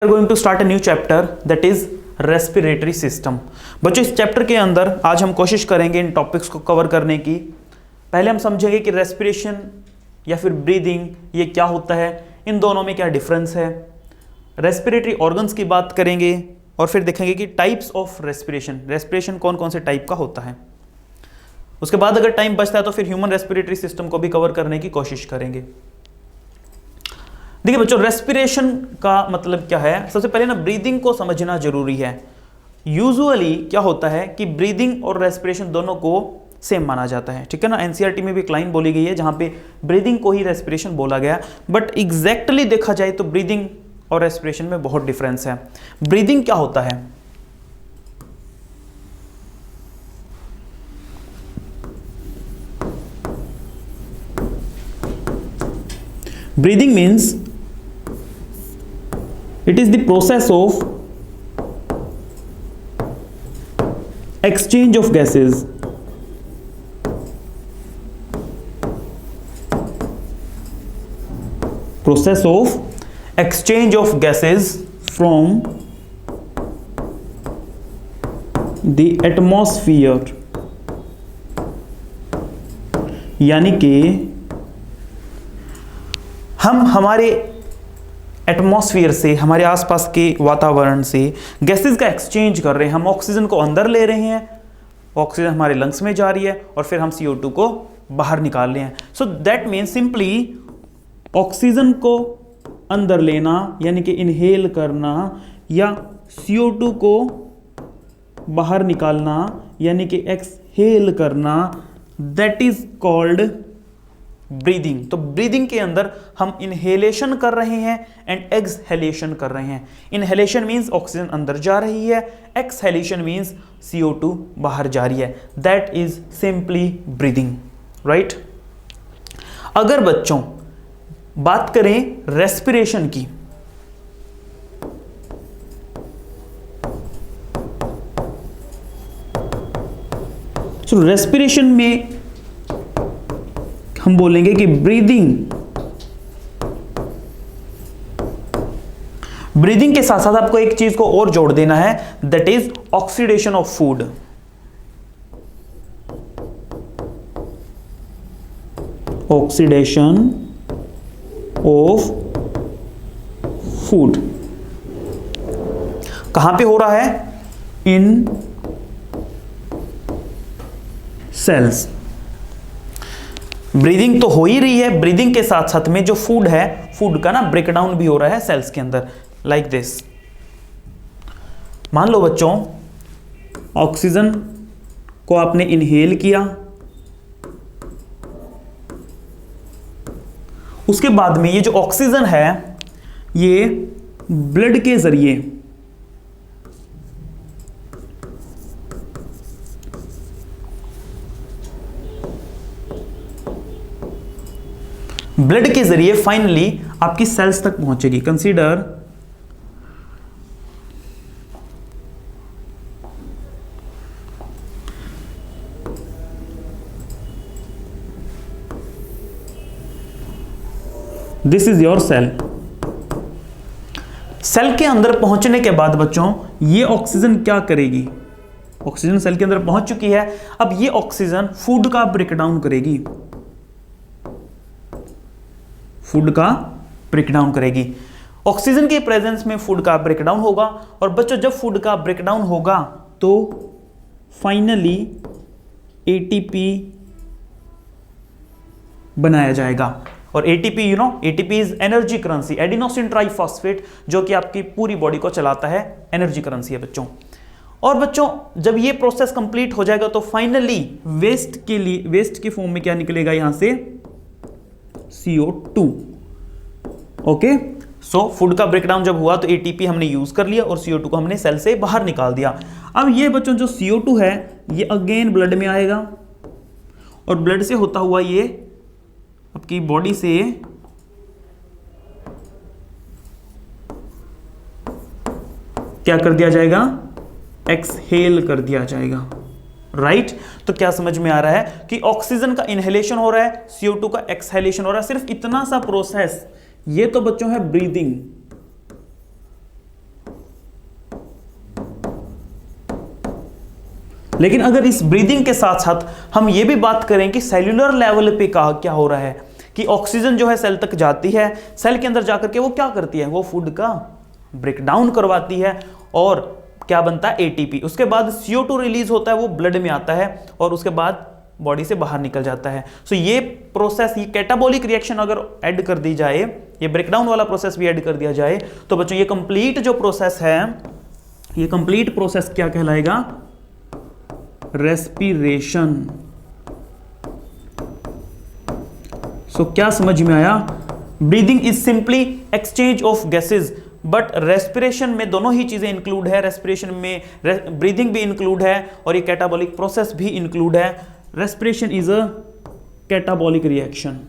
are going to start a new chapter that is respiratory system। बच्चों इस chapter के अंदर आज हम कोशिश करेंगे इन टॉपिक्स को कवर करने की। पहले हम समझेंगे कि रेस्पिरेशन या फिर ब्रीदिंग ये क्या होता है, इन दोनों में क्या डिफरेंस है। रेस्पिरेटरी ऑर्गन्स की बात करेंगे और फिर देखेंगे कि टाइप्स ऑफ रेस्पिरेशन, रेस्पिरेशन कौन कौन से टाइप का होता है। उसके बाद अगर टाइम बचता है तो फिर ह्यूमन रेस्पिरेटरी सिस्टम को भी कवर करने की कोशिश करेंगे। देखिए बच्चों, रेस्पिरेशन का मतलब क्या है, सबसे पहले ना ब्रीदिंग को समझना जरूरी है। यूजुअली क्या होता है कि ब्रीदिंग और रेस्पिरेशन दोनों को सेम माना जाता है, ठीक है ना। एनसीईआरटी में भी एक लाइन बोली गई है जहां पे ब्रीदिंग को ही रेस्पिरेशन बोला गया, बट एग्जैक्टली देखा जाए तो ब्रीदिंग और रेस्पिरेशन में बहुत डिफरेंस है। ब्रीदिंग क्या होता है? Breathing means it is the process of exchange of gases from the atmosphere, यानी कि हम हमारे एटमॉस्फेयर से, हमारे आसपास के वातावरण से गैसेस का एक्सचेंज कर रहे हैं। हम ऑक्सीजन को अंदर ले रहे हैं, ऑक्सीजन हमारे लंग्स में जा रही है और फिर हम CO2 को बाहर निकाल रहे हैं। So that means simply oxygen को अंदर लेना यानी कि इनहेल करना, या CO2 को बाहर निकालना यानी कि एक्सहेल करना, दैट इज कॉल्ड ब्रीदिंग। तो ब्रीदिंग के अंदर हम इनहेलेशन कर रहे हैं एंड एक्सहेलेशन कर रहे हैं। इनहेलेशन मींस ऑक्सीजन अंदर जा रही है, एक्सहेलेशन मींस CO2 बाहर जा रही है। That is simply breathing, right. अगर बच्चों बात करें रेस्पिरेशन की, तो रेस्पिरेशन में हम बोलेंगे कि ब्रीदिंग के साथ साथ आपको एक चीज को और जोड़ देना है, that is oxidation of food. Oxidation of food कहां पे हो रहा है? इन सेल्स। ब्रीदिंग तो हो ही रही है, ब्रीदिंग के साथ साथ में जो फूड है, फूड का ना ब्रेकडाउन भी हो रहा है सेल्स के अंदर, लाइक दिस। मान लो बच्चों ऑक्सीजन को आपने इनहेल किया, उसके बाद में ये जो ऑक्सीजन है ये ब्लड के जरिए फाइनली आपकी सेल्स तक पहुंचेगी। Consider this is your cell. Cell के अंदर पहुंचने के बाद बच्चों ये ऑक्सीजन क्या करेगी? ऑक्सीजन सेल के अंदर पहुंच चुकी है, अब ये ऑक्सीजन फूड का ब्रेकडाउन करेगी, फूड का ब्रेकडाउन करेगी। ऑक्सीजन के प्रेजेंस में फूड का ब्रेकडाउन होगा, और बच्चों जब फूड का ब्रेकडाउन होगा तो फाइनली ATP बनाया जाएगा। और ATP you know, ATP is energy currency, adenosine triphosphate, जो कि आपकी पूरी बॉडी को चलाता है, एनर्जी करेंसी है बच्चों। और बच्चों जब ये प्रोसेस कंप्लीट हो जाएगा तो फाइनली वेस्ट के फॉर्म में क्या निकलेगा यहां से? CO2। ओके, सो फूड का ब्रेकडाउन जब हुआ तो ATP हमने यूज कर लिया और CO2 को हमने सेल से बाहर निकाल दिया। अब ये बच्चों जो CO2 है ये अगेन ब्लड में आएगा, और ब्लड से होता हुआ ये आपकी बॉडी से क्या कर दिया जाएगा? एक्सहेल कर दिया जाएगा। राइट। तो क्या समझ में आ रहा है कि ऑक्सीजन का इनहेलेशन हो रहा है, CO2 का एक्सहेलेशन हो रहा है, सिर्फ इतना सा प्रोसेस। ये तो बच्चों है ब्रीदिंग। लेकिन अगर इस ब्रीदिंग के साथ साथ हम ये भी बात करें कि सेल्यूलर लेवल पे क्या हो रहा है कि ऑक्सीजन जो है सेल तक जाती है, सेल के अंदर जाकर के वो क्या करती है, वो फूड का ब्रेक डाउन करवाती है और क्या बनता है, एटीपी। उसके बाद CO2 रिलीज होता है, वो ब्लड में आता है और उसके बाद बॉडी से बाहर निकल जाता है। सो ये प्रोसेस, ये कैटाबॉलिक रिएक्शन अगर ऐड कर दी जाए, ये ब्रेकडाउन वाला प्रोसेस भी ऐड कर दिया जाए, तो बच्चों ये कंप्लीट जो प्रोसेस है, ये कंप्लीट प्रोसेस क्या कहलाएगा, रेस्पिरेशन। सो क्या समझ में आया, breathing is simply exchange of gases, but respiration में दोनों ही चीजें इंक्लूड है। रेस्पिरेशन में ब्रीदिंग भी इंक्लूड है और ये कैटाबॉलिक प्रोसेस भी इंक्लूड है। Respiration is a catabolic reaction.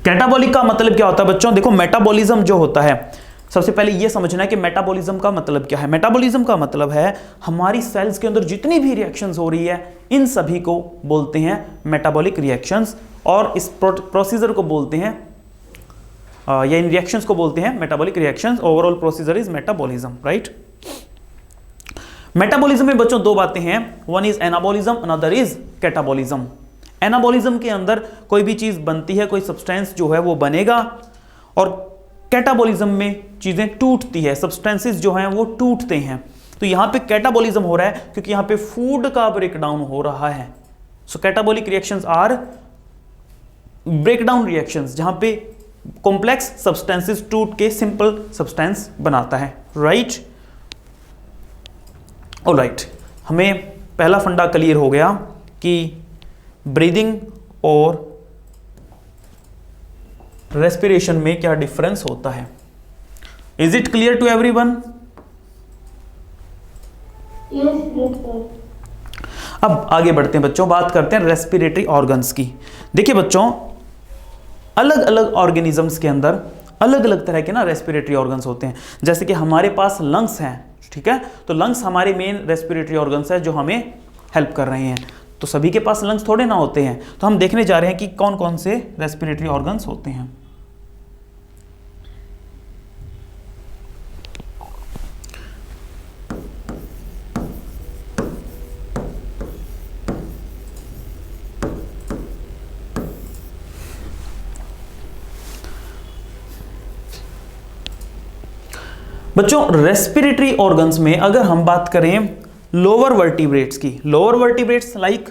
Catabolic का मतलब क्या होता है बच्चों, देखो मेटाबॉलिज्म जो होता है, सबसे पहले ये समझना है कि मेटाबॉलिज्म का मतलब क्या है। मेटाबॉलिज्म का मतलब है हमारी सेल्स के अंदर जितनी भी रिएक्शंस हो रही है, इन सभी को बोलते हैं मेटाबॉलिक रिएक्शंस, और इस प्रोसीजर को बोलते हैं या इन रिएक्शंस को बोलते हैं metabolic reactions. Overall procedure is metabolism, right. Metabolism में बच्चों दो बातें हैं, one is anabolism, another is catabolism. Anabolism के अंदर कोई भी चीज बनती है, कोई सब्सटेंस जो है वो बनेगा, और कैटाबॉलिज्म में चीजें टूटती है, सब्सटेंसेस जो हैं वो टूटते हैं। तो यहां पे कैटाबॉलिज्म हो रहा है क्योंकि यहां पे फूड का ब्रेकडाउन हो रहा है। So catabolic reactions are breakdown reactions, जहां पे कॉम्प्लेक्स सब्सटेंसेस टूट के सिंपल सब्सटेंस बनाता है, राइट। ऑलराइट, हमें पहला फंडा क्लियर हो गया कि ब्रीदिंग और रेस्पिरेशन में क्या डिफरेंस होता है। Is it clear to everyone? अब आगे बढ़ते हैं बच्चों, बात करते हैं रेस्पिरेटरी ऑर्गन्स की। देखिए बच्चों, अलग अलग ऑर्गेनिजम्स के अंदर अलग अलग तरह के ना रेस्पिरेटरी ऑर्गन्स होते हैं। जैसे कि हमारे पास लंग्स हैं, ठीक है, तो लंग्स हमारे मेन रेस्पिरेटरी ऑर्गन्स है जो हमें हेल्प कर रहे हैं। तो सभी के पास लंग्स थोड़े ना होते हैं, तो हम देखने जा रहे हैं कि कौन कौन से रेस्पिरेटरी ऑर्गन्स होते हैं। बच्चों रेस्पिरेटरी ऑर्गन्स में अगर हम बात करें लोअर वर्टिब्रेट्स की, lower vertebrates like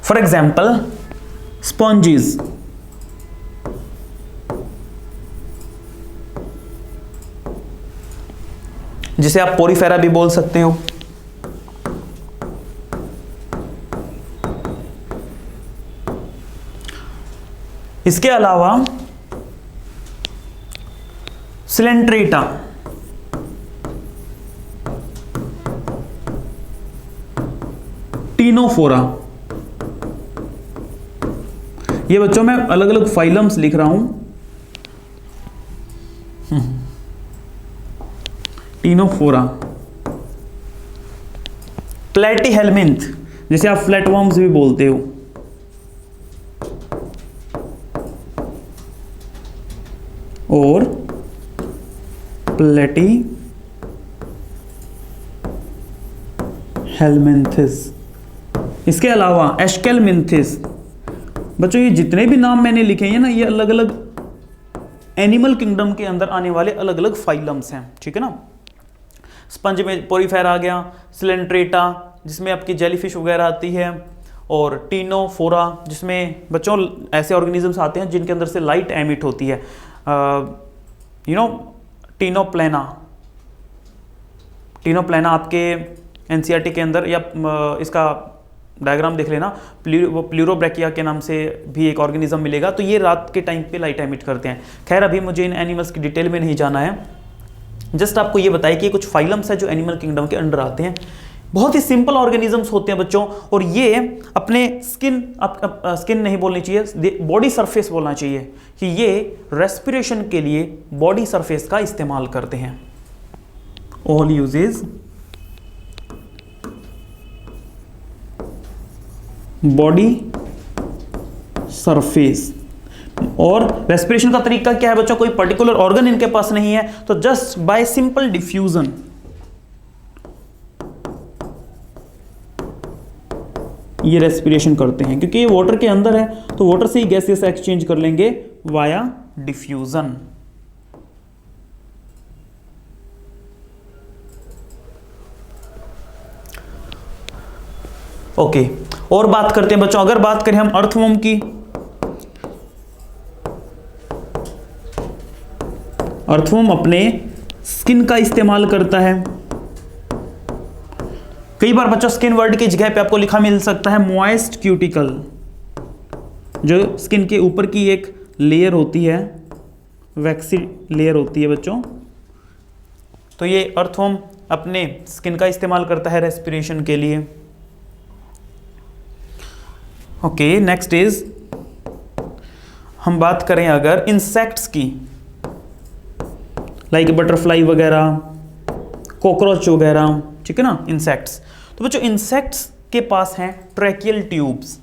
for example sponges, जिसे आप पोरीफेरा भी बोल सकते हो। इसके अलावा सिलेंट्रेटा, टीनोफोरा, ये बच्चों मैं अलग अलग फाइलम्स लिख रहा हूं। टीनोफोरा, प्लेटीहेलमिंथ, जिसे आप फ्लैटवर्म्स भी बोलते हो, और प्लेटीहेलमिंथिस। इसके अलावा एस्केलमिंथिस। बच्चों ये जितने भी नाम मैंने लिखे हैं ना, ये अलग अलग एनिमल किंगडम के अंदर आने वाले अलग अलग फाइलम्स हैं, ठीक है ना। स्पंज में पोरीफेरा आ गया, सिलेंट्रेटा जिसमें आपकी जेलीफिश वगैरह आती है, और टीनोफोरा जिसमें बच्चों ऐसे ऑर्गेनिजम्स आते हैं जिनके अंदर से लाइट एमिट होती है, टीनोप्लेना। टीनोप्लेना आपके एनसीईआरटी के अंदर, या इसका डायग्राम देख लेना, प्लूरोब्रैकिया के नाम से भी एक ऑर्गेनिज्म मिलेगा। तो ये रात के टाइम पे लाइट एमिट करते हैं। खैर अभी मुझे इन एनिमल्स की डिटेल में नहीं जाना है, जस्ट आपको ये बताया कि कुछ फाइलम्स है जो एनिमल किंगडम के अंडर आते हैं। बहुत ही सिंपल ऑर्गेनिजम्स होते हैं बच्चों, और ये अपने स्किन नहीं बोलनी चाहिए, बॉडी सरफेस बोलना चाहिए, कि ये रेस्पिरेशन के लिए बॉडी सरफेस का इस्तेमाल करते हैं। All uses body surface. और रेस्पिरेशन का तरीका क्या है बच्चों, कोई पर्टिकुलर ऑर्गन इनके पास नहीं है, तो जस्ट बाय सिंपल डिफ्यूजन ये रेस्पिरेशन करते हैं, क्योंकि ये वाटर के अंदर है तो वाटर से ही गैसेस एक्सचेंज कर लेंगे वाया डिफ्यूजन। ओके, और बात करते हैं बच्चों, अगर बात करें हम अर्थवर्म की, अर्थवर्म अपने स्किन का इस्तेमाल करता है। कई बार बच्चों स्किन वर्ड की जगह पे आपको लिखा मिल सकता है मॉइस्ट क्यूटिकल, जो स्किन के ऊपर की एक लेयर होती है, वैक्सी लेयर होती है बच्चों। तो ये अर्थवर्म अपने स्किन का इस्तेमाल करता है रेस्पिरेशन के लिए। ओके, नेक्स्ट इज, हम बात करें अगर इंसेक्ट्स की, लाइक बटरफ्लाई वगैरह, कॉकरोच वगैरह, ठीक है ना, इंसेक्ट्स। तो बच्चों इंसेक्ट्स के पास हैं tracheal tubes.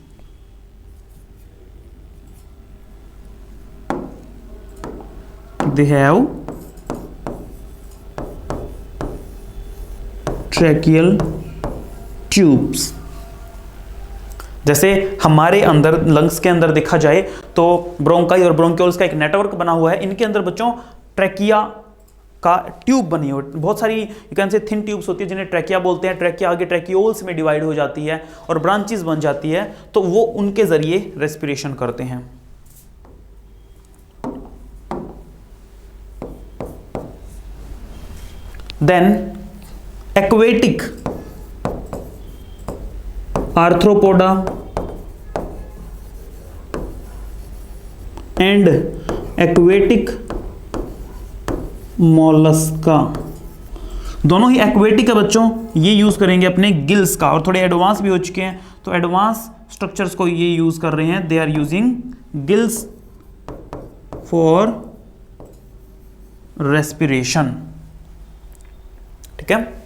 They have tracheal tubes. जैसे हमारे अंदर लंग्स के अंदर देखा जाए तो ब्रोंकाई और ब्रोंक्यूल्स का एक नेटवर्क बना हुआ है, इनके अंदर बच्चों ट्रैकिया का ट्यूब बनी हो, बहुत सारी यू कैन से थिन ट्यूब्स होती है जिन्हें ट्रैकिया बोलते हैं। ट्रैकिया आगे ट्रैकियोल्स में डिवाइड हो जाती है और ब्रांचेस बन जाती है, तो वो उनके जरिए रेस्पिरेशन करते हैं। Then aquatic arthropoda and aquatic mollusca, दोनों ही एक्वेटिक है बच्चों, ये यूज करेंगे अपने गिल्स का, और थोड़े एडवांस भी हो चुके हैं तो एडवांस स्ट्रक्चर्स को ये यूज कर रहे हैं। They are using gills for respiration, ठीक है।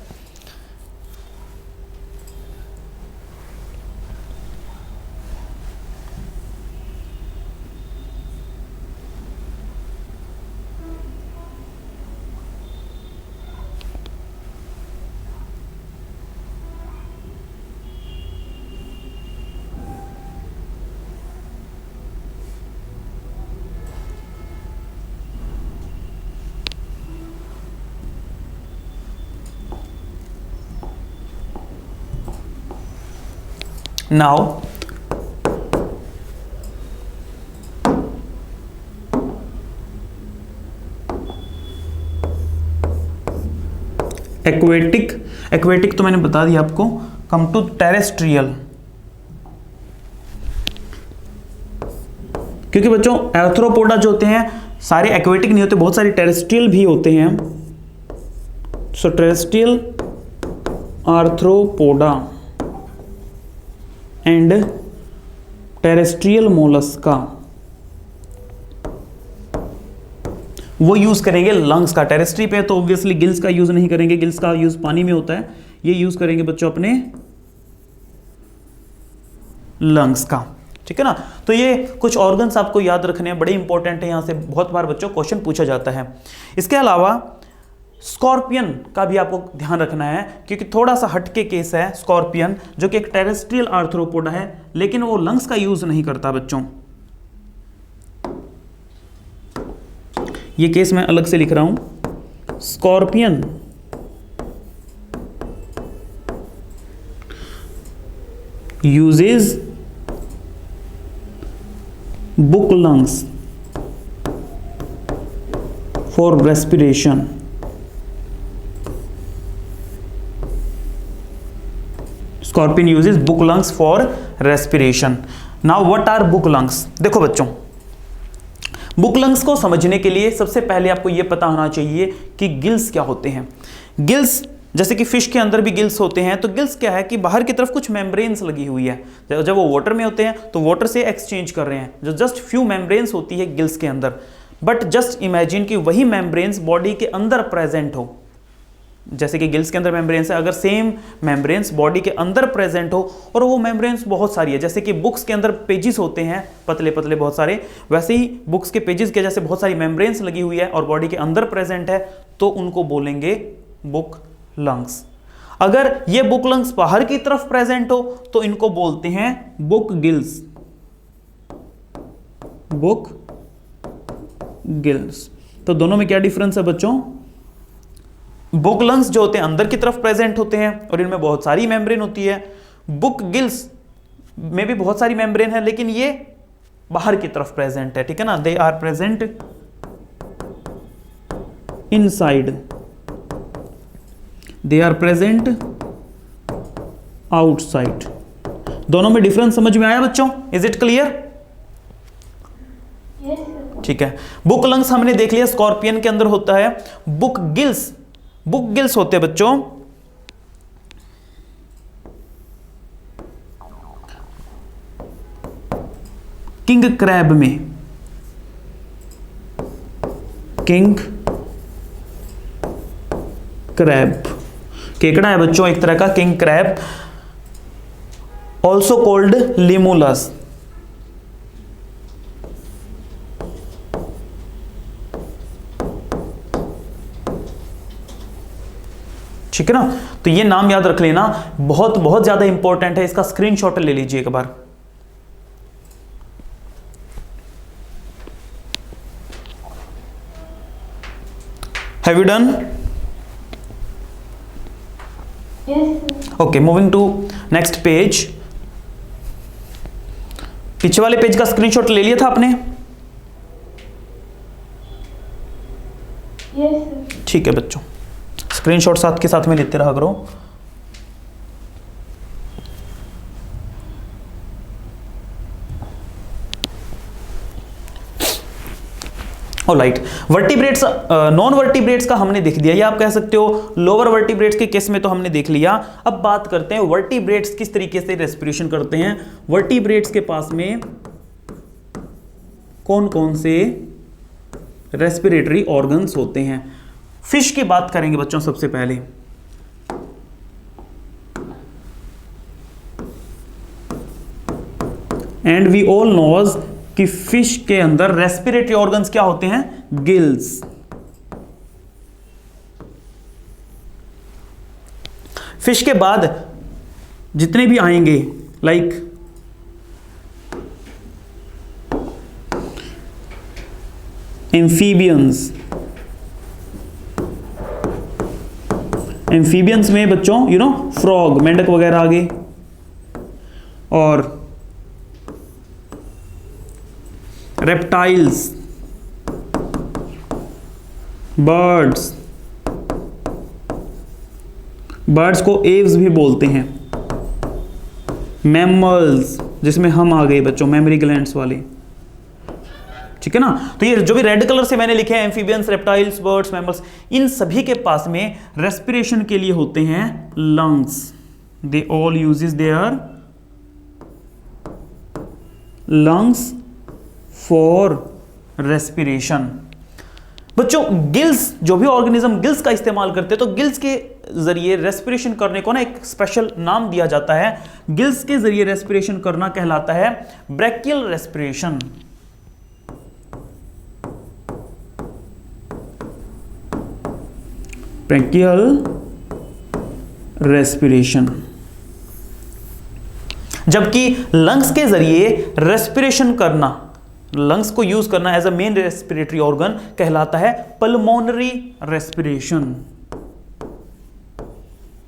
Now एक्वेटिक तो मैंने बता दिया आपको। कम टू टेरेस्ट्रियल, क्योंकि बच्चों आर्थ्रोपोडा जो होते हैं सारे एक्वेटिक नहीं होते, बहुत सारे टेरेस्ट्रियल भी होते हैं। So terrestrial Arthropoda and terrestrial Mollusca, वो यूज करेंगे लंग्स का। टेरेस्ट्री पे तो ऑब्वियसली गिल्स का यूज नहीं करेंगे, गिल्स का यूज पानी में होता है, ये यूज करेंगे बच्चों अपने लंग्स का, ठीक है ना। तो ये कुछ ऑर्गन्स आपको याद रखने हैं, बड़े इंपॉर्टेंट है, यहां से बहुत बार बच्चों क्वेश्चन पूछा जाता है। इसके अलावा स्कॉर्पियन का भी आपको ध्यान रखना है, क्योंकि थोड़ा सा हटके केस है स्कॉर्पियन, जो कि एक टेरेस्ट्रियल आर्थ्रोपोडा है, लेकिन वो लंग्स का यूज नहीं करता बच्चों। ये केस मैं अलग से लिख रहा हूं, scorpion uses book lungs for respiration. Scorpion uses book lungs for respiration. Now what are book lungs? देखो बच्चों, बुक लंग्स को समझने के लिए सबसे पहले आपको यह पता होना चाहिए कि गिल्स क्या होते हैं। गिल्स जैसे कि फिश के अंदर भी गिल्स होते हैं, तो गिल्स क्या है कि बाहर की तरफ कुछ मेम्ब्रेन्स लगी हुई है, जब वो वाटर में होते हैं तो वाटर से एक्सचेंज कर रहे हैं, जो जस्ट फ्यू मेम्ब्रेन्स होती है गिल्स के अंदर। बट जस्ट इमेजिन कि वही मेम्ब्रेन्स बॉडी के अंदर प्रेजेंट हो, जैसे कि गिल्स के अंदर मेम्ब्रेन्स है, अगर सेम मेम्ब्रेन्स बॉडी के अंदर प्रेजेंट हो और वो मेम्ब्रेन्स बहुत सारी है, जैसे कि बुक्स के अंदर पेजेस होते हैं पतले पतले बहुत सारे, वैसे ही बुक्स के पेजेस के जैसे बहुत सारी मेम्ब्रेन्स लगी हुई है और बॉडी के अंदर प्रेजेंट है, तो उनको बोलेंगे बुक लंग्स। अगर ये बुक लंग्स बाहर की तरफ प्रेजेंट हो तो इनको बोलते हैं बुक गिल्स, बुक गिल्स। तो दोनों में क्या डिफरेंस है बच्चों? बुक लंग्स जो होते हैं अंदर की तरफ प्रेजेंट होते हैं और इनमें बहुत सारी मेम्ब्रेन होती है। बुक गिल्स में भी बहुत सारी मेम्ब्रेन है लेकिन ये बाहर की तरफ प्रेजेंट है, ठीक है ना, they are present inside, they are present outside. दोनों में डिफरेंस समझ में आया बच्चों? Is it clear? ठीक है। बुक लंग्स हमने देख लिया स्कॉर्पियन के अंदर होता है। बुक गिल्स, बुक गिल्स होते हैं बच्चों किंग क्रैब में, किंग क्रैब, केकड़ा है बच्चों एक तरह का king crab, also called Limulus. ठीक है ना, तो ये नाम याद रख लेना, बहुत बहुत ज्यादा इंपॉर्टेंट है, इसका स्क्रीनशॉट ले लीजिए एक बार। Have you done? Okay, moving to next page. पीछे वाले पेज का स्क्रीनशॉट ले लिया था आपने? ठीक है बच्चों, स्क्रीनशॉट साथ के साथ में लेते रहा करो। ऑलराइट, वर्टिब्रेट्स, नॉन वर्टिब्रेट्स का हमने देख दिया, या आप कह सकते हो लोअर वर्टिब्रेट्स के केस में तो हमने देख लिया। अब बात करते हैं वर्टिब्रेट्स किस तरीके से रेस्पिरेशन करते हैं। वर्टिब्रेट्स के पास में कौन कौन से रेस्पिरेटरी ऑर्गन्स होते हैं। फिश की बात करेंगे बच्चों सबसे पहले। एंड वी ऑल नोज कि फिश के अंदर रेस्पिरेटरी ऑर्गन्स क्या होते हैं? गिल्स। फिश के बाद जितने भी आएंगे लाइक एम्फीबियंस, एम्फीबियंस में बच्चों यू नो फ्रॉग, मेंढक वगैरह आ गए, और रेप्टाइल्स, बर्ड्स, बर्ड्स को एव्स भी बोलते हैं, मैमल्स जिसमें हम आ गए बच्चों, मेमरी ग्लैंड्स वाले, ठीक है ना। तो ये जो भी रेड कलर से मैंने लिखे हैं एम्फीबियंस, रेप्टाइल्स, बर्ड्स, मैमल्स, इन सभी के पास में रेस्पिरेशन के लिए होते हैं lungs. They all uses their lungs for respiration. बच्चों गिल्स, जो भी ऑर्गेनिज्म गिल्स का इस्तेमाल करते हैं तो गिल्स के जरिए रेस्पिरेशन करने को ना एक स्पेशल नाम दिया जाता है। गिल्स के जरिए रेस्पिरेशन करना कहलाता है ब्रैकियल रेस्पिरेशन। Branchial respiration. जबकि लंग्स के जरिए रेस्पिरेशन करना, लंग्स को यूज करना as a main respiratory organ कहलाता है पल्मोनरी रेस्पिरेशन।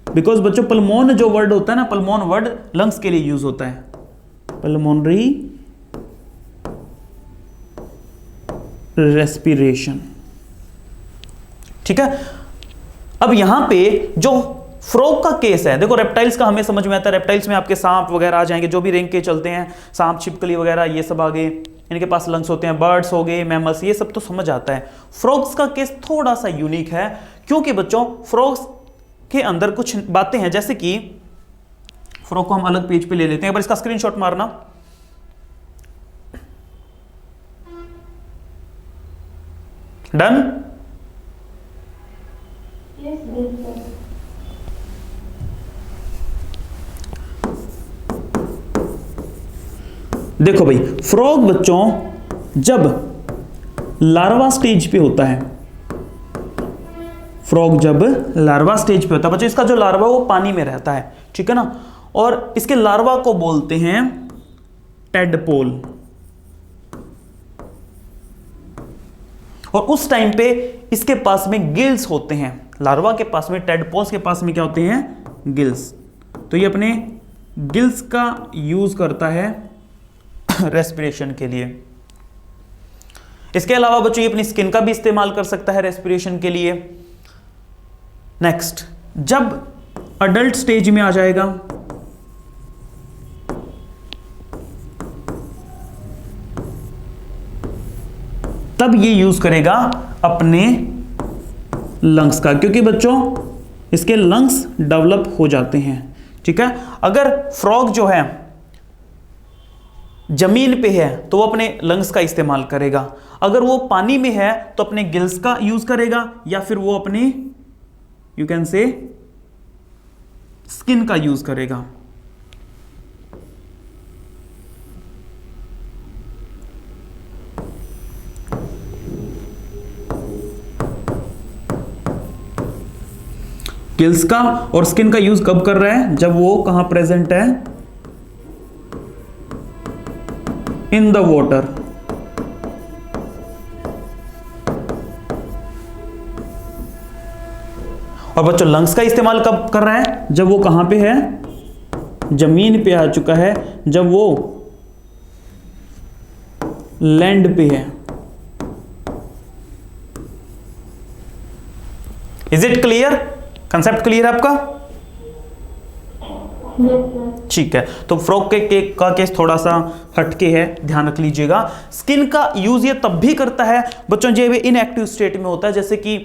बिकॉज बच्चों पल्मोन जो वर्ड होता है ना, पल्मोन वर्ड लंग्स के लिए यूज होता है, पल्मोनरी रेस्पिरेशन, ठीक है। अब यहां पे जो फ्रॉग का केस है, देखो रेप्टाइल्स का हमें समझ में आता है, रेप्टाइल्स में आपके सांप वगैरह आ जाएंगे, जो भी रेंग के चलते हैं, सांप, छिपकली वगैरह ये सब आ गए, इनके पास लंग्स होते हैं। बर्ड्स हो गए, मैमल्स, ये सब तो समझ आता है। फ्रॉग्स का केस थोड़ा सा यूनिक है, क्योंकि बच्चों फ्रॉग्स के अंदर कुछ बातें हैं, जैसे कि फ्रॉग को हम अलग पेज पे ले लेते हैं, पर इसका स्क्रीनशॉट मारना। डन? देखो भाई, फ्रॉग बच्चों जब लार्वा स्टेज पे होता है, फ्रॉग जब लार्वा स्टेज पे होता है बच्चों, इसका जो लार्वा वो पानी में रहता है, ठीक है ना, और इसके लार्वा को बोलते हैं टेडपोल। और उस टाइम पे इसके पास में गिल्स होते हैं, लार्वा के पास में, टेडपोल्स के पास में क्या होते हैं? गिल्स। तो ये अपने गिल्स का यूज करता है रेस्पिरेशन के लिए। इसके अलावा बच्चों ये अपनी स्किन का भी इस्तेमाल कर सकता है रेस्पिरेशन के लिए। नेक्स्ट, जब अडल्ट स्टेज में आ जाएगा, तब ये यूज करेगा अपने लंग्स का, क्योंकि बच्चों इसके लंग्स डेवलप हो जाते हैं, ठीक है। अगर फ्रॉग जो है जमीन पे है तो वो अपने लंग्स का इस्तेमाल करेगा, अगर वो पानी में है तो अपने गिल्स का यूज करेगा, या फिर वो अपनी यू कैन से स्किन का यूज करेगा। गिल्स का और स्किन का यूज कब कर रहा है? जब वो कहां प्रेजेंट है? In the water. और बच्चों लंग्स का इस्तेमाल कब कर रहा है? जब वो कहां पे है? जमीन पे आ चुका है, जब वो लैंड पे है। Is it clear? Concept clear है आपका? ठीक है, तो फ्रॉग का केस थोड़ा सा हटके है, ध्यान रख लीजिएगा। स्किन का यूज ये तब भी करता है बच्चों जब ये इनएक्टिव स्टेट में होता है, जैसे कि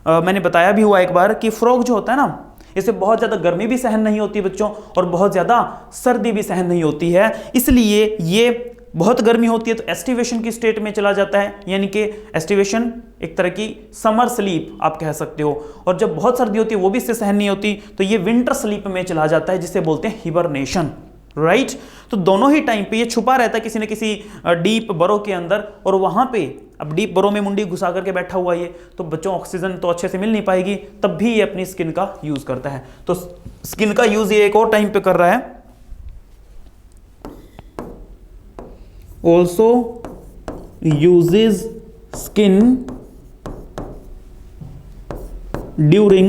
मैंने बताया भी हुआ एक बार कि फ्रॉग जो होता है ना, इसे बहुत ज्यादा गर्मी भी सहन नहीं होती बच्चों, और बहुत ज्यादा सर्दी भी सहन नहीं होती है, इसलिए ये बहुत गर्मी होती है तो एस्टिवेशन की स्टेट में चला जाता है, यानी कि एस्टिवेशन एक तरह की समर स्लीप आप कह सकते हो। और जब बहुत सर्दी होती है वो भी इससे सहन नहीं होती तो ये विंटर स्लीप में चला जाता है, जिसे बोलते हैं हिबरनेशन, राइट। तो दोनों ही टाइम पे ये छुपा रहता है किसी न किसी डीप बरो के अंदर, और वहां पे अब डीप बरो में मुंडी घुसा करके बैठा हुआ ये, तो बच्चों ऑक्सीजन तो अच्छे से मिल नहीं पाएगी, तब भी ये अपनी स्किन का यूज करता है। तो स्किन का यूज ये एक और टाइम पे कर रहा है, also uses skin during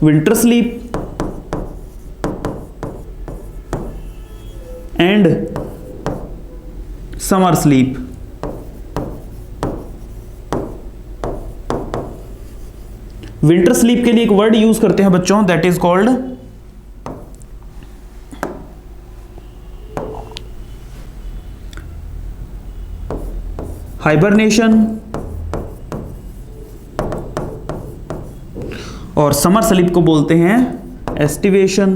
winter sleep and summer sleep। Winter sleep के लिए एक वर्ड यूज करते हैं बच्चों, दैट इज कॉल्ड हाइबरनेशन, और समर स्लीप को बोलते हैं एस्टिवेशन।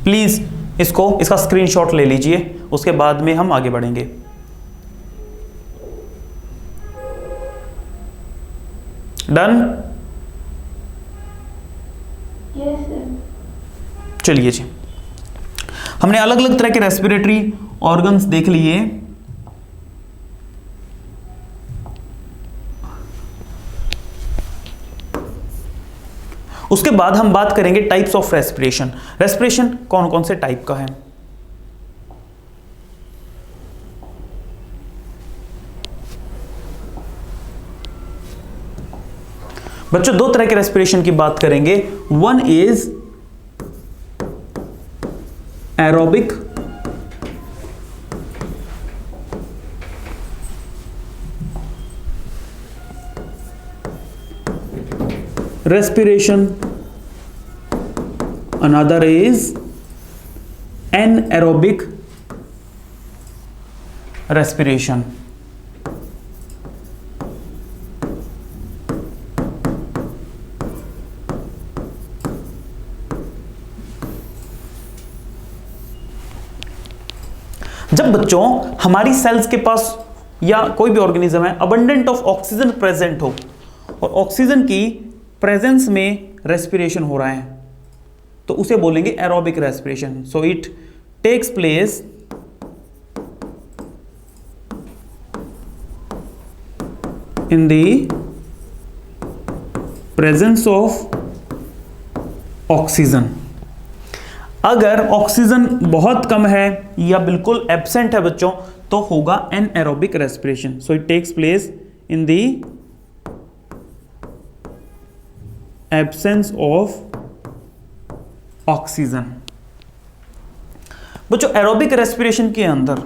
प्लीज इसका स्क्रीनशॉट ले लीजिए, उसके बाद में हम आगे बढ़ेंगे। डन? चलिए जी, हमने अलग अलग तरह के रेस्पिरेटरी ऑर्गन्स देख लिए। उसके बाद हम बात करेंगे टाइप्स ऑफ रेस्पिरेशन। रेस्पिरेशन कौन कौन से टाइप का है? बच्चों दो तरह के रेस्पिरेशन की बात करेंगे। One is aerobic respiration, another is anaerobic respiration. जब बच्चों हमारी सेल्स के पास या कोई भी ऑर्गेनिज्म है अबंडेंट ऑफ ऑक्सीजन प्रेजेंट हो और ऑक्सीजन की प्रेजेंस में रेस्पिरेशन हो रहा है तो उसे बोलेंगे aerobic respiration. So it takes place in the presence of oxygen. अगर ऑक्सीजन बहुत कम है या बिल्कुल एब्सेंट है बच्चों तो होगा anaerobic respiration. So it takes place in the absence of oxygen. बच्चों एरोबिक रेस्पिरेशन के अंदर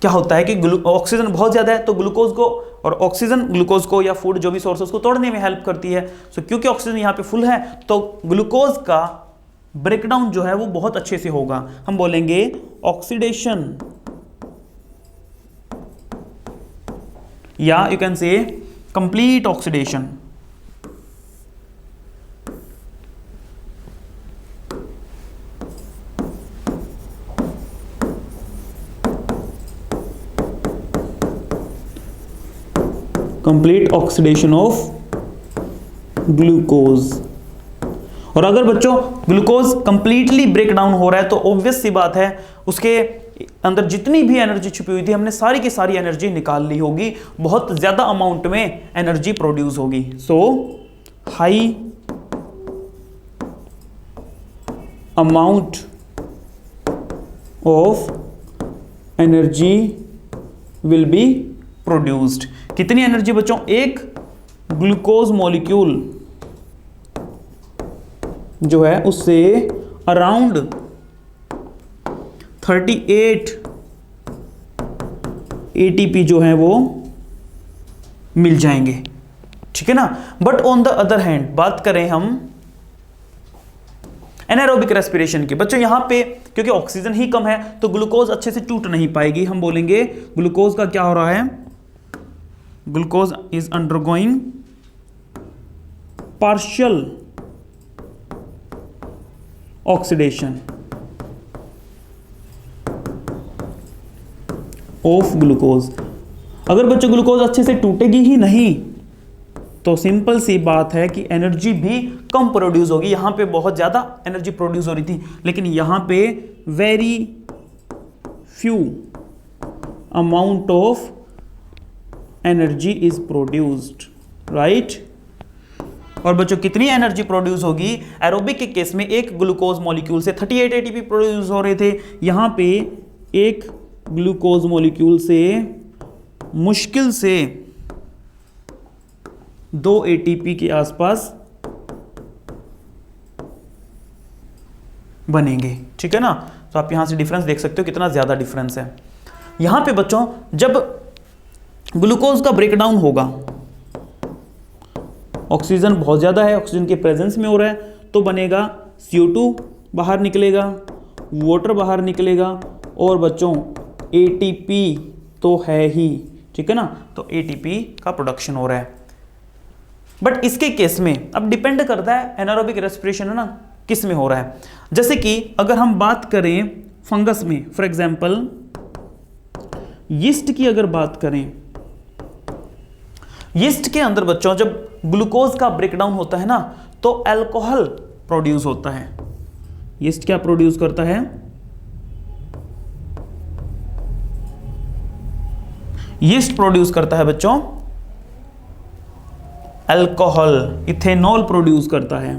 क्या होता है कि ऑक्सीजन बहुत ज्यादा है तो ग्लूकोज को और ऑक्सीजन ग्लूकोज को या फूड जो भी सोर्स उसको तोड़ने में हेल्प करती है। सो क्योंकि ऑक्सीजन यहां पे फुल है तो ग्लूकोज का ब्रेकडाउन जो है वो बहुत अच्छे से होगा। हम बोलेंगे ऑक्सीडेशन या यू कैन से complete oxidation. Complete oxidation of glucose. और अगर बच्चों ग्लूकोज कंप्लीटली ब्रेक डाउन हो रहा है तो ऑब्वियस सी बात है उसके अंदर जितनी भी एनर्जी छुपी हुई थी हमने सारी की सारी एनर्जी निकाल ली होगी, बहुत ज्यादा अमाउंट में एनर्जी प्रोड्यूस होगी। So high amount of energy will be produced. कितनी एनर्जी बच्चों? एक ग्लूकोज मॉलिक्यूल जो है उससे अराउंड 38 एटीपी जो है वो मिल जाएंगे, ठीक है ना। But on the other hand बात करें हम एनारोबिक रेस्पिरेशन की, बच्चों यहां पे क्योंकि ऑक्सीजन ही कम है तो ग्लूकोज अच्छे से टूट नहीं पाएगी। हम बोलेंगे ग्लूकोज का क्या हो रहा है? Glucose is undergoing partial oxidation of glucose. अगर बच्चों ग्लूकोज अच्छे से टूटेगी ही नहीं तो सिंपल सी बात है कि एनर्जी भी कम प्रोड्यूस होगी। यहां पे बहुत ज्यादा एनर्जी प्रोड्यूस हो रही थी लेकिन यहां पे very few amount of energy is produced, right. और बच्चों कितनी एनर्जी प्रोड्यूस होगी? एरोबिक के केस में एक ग्लूकोज मॉलिक्यूल से 38 एटीपी प्रोड्यूस हो रहे थे, यहां पे एक ग्लूकोज मॉलिक्यूल से मुश्किल से 2 एटीपी के आसपास बनेंगे, ठीक है ना। तो आप यहां से डिफरेंस देख सकते हो कितना ज्यादा डिफरेंस है। यहां पे बच्चों जब ग्लूकोज का ब्रेकडाउन होगा, ऑक्सीजन बहुत ज्यादा है, ऑक्सीजन के प्रेजेंस में हो रहा है तो बनेगा CO2 बाहर निकलेगा, वाटर बाहर निकलेगा और बच्चों ATP तो है ही, ठीक है ना। तो ATP का प्रोडक्शन हो रहा है। बट इसके केस में अब डिपेंड करता है एनारोबिक रेस्पिरेशन है ना किस में हो रहा है। जैसे कि अगर हम बात करें फंगस में, फॉर एग्जांपल यीस्ट की अगर बात करें, यीस्ट के अंदर बच्चों जब ग्लूकोज का ब्रेकडाउन होता है ना तो अल्कोहल प्रोड्यूस होता है। यीस्ट क्या प्रोड्यूस करता है? यीस्ट प्रोड्यूस करता है बच्चों अल्कोहल, इथेनॉल प्रोड्यूस करता है।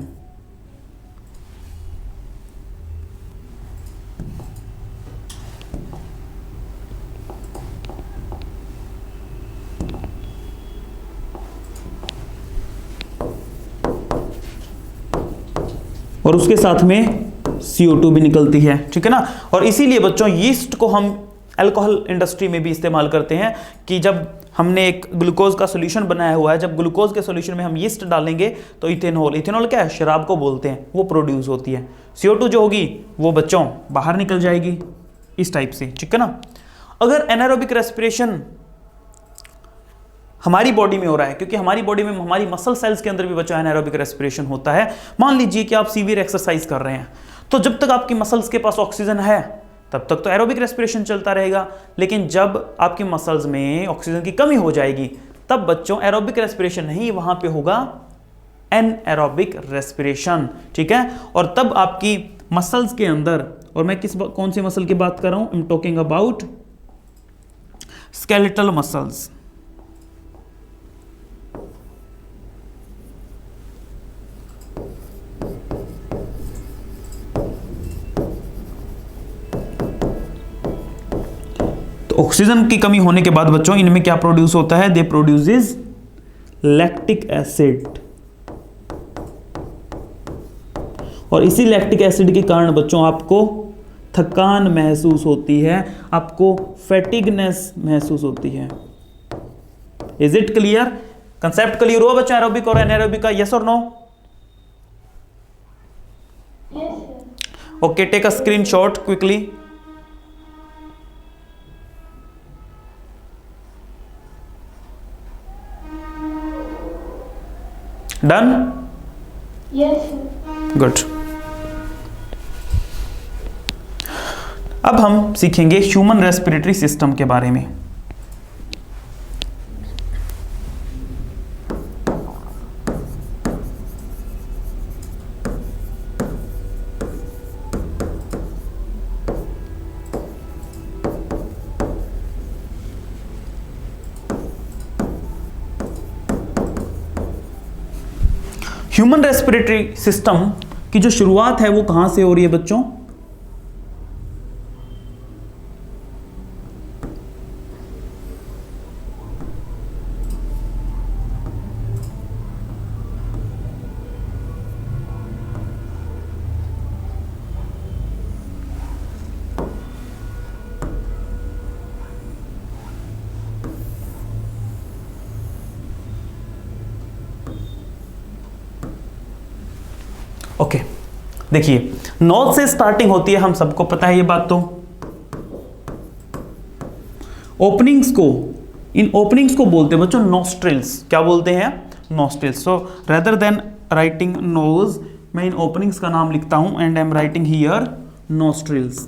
और उसके साथ में CO2 भी निकलती है, ठीक है ना। और इसीलिए बच्चों यीस्ट को हम अल्कोहल इंडस्ट्री में भी इस्तेमाल करते हैं कि जब हमने एक ग्लूकोज का सॉल्यूशन बनाया हुआ है, जब ग्लूकोज के सॉल्यूशन में हम यीस्ट डालेंगे तो इथेनॉल, इथेनॉल क्या है? शराब को बोलते हैं, वो प्रोड्यूस होती है। CO2 जो होगी वो बच्चों बाहर निकल जाएगी इस टाइप से, ठीक है ना। अगर एनारोबिक रेस्पिरेशन हमारी बॉडी में हो रहा है, क्योंकि हमारी बॉडी में हमारी मसल सेल्स के अंदर भी बच्चों एनारोबिक रेस्पिरेशन होता है। मान लीजिए कि आप सीवियर एक्सरसाइज कर रहे हैं, तो जब तक आपकी मसल्स के पास ऑक्सीजन है तब तक तो एरोबिक रेस्पिरेशन चलता रहेगा, लेकिन जब आपकी मसल्स में ऑक्सीजन की कमी हो जाएगी तब बच्चों एरोबिक रेस्पिरेशन नहीं, वहां पे होगा एनएरोबिक रेस्पिरेशन, ठीक है। और तब आपकी मसल्स के अंदर, और मैं कौन से मसल की बात कर रहा हूं, I am talking about skeletal muscles. Oxygen की कमी होने के बाद बच्चों इनमें क्या प्रोड्यूस होता है, दे प्रोड्यूसेस लैक्टिक एसिड, और इसी लैक्टिक एसिड के कारण बच्चों आपको थकान महसूस होती है, आपको फैटिगनेस महसूस होती है। Is it clear? Concept clear हुआ बच्चा एरोबिक और एनारोबिक का? यस और no? Okay, take a screenshot quickly. Done? Yes. Good. अब हम सीखेंगे ह्यूमन रेस्पिरेटरी सिस्टम के बारे में। ह्यूमन रेस्पिरेटरी सिस्टम की जो शुरुआत है वो कहां से हो रही है बच्चों? ओके, देखिए नोज से स्टार्टिंग होती है, हम सबको पता है ये बात। तो ओपनिंग्स को, इन ओपनिंग्स को बोलते हैं बच्चों नॉस्ट्रिल्स। क्या बोलते हैं? Nostrils. So rather than writing nose, मैं इन ओपनिंग्स का नाम लिखता हूं and I am writing here nostrils.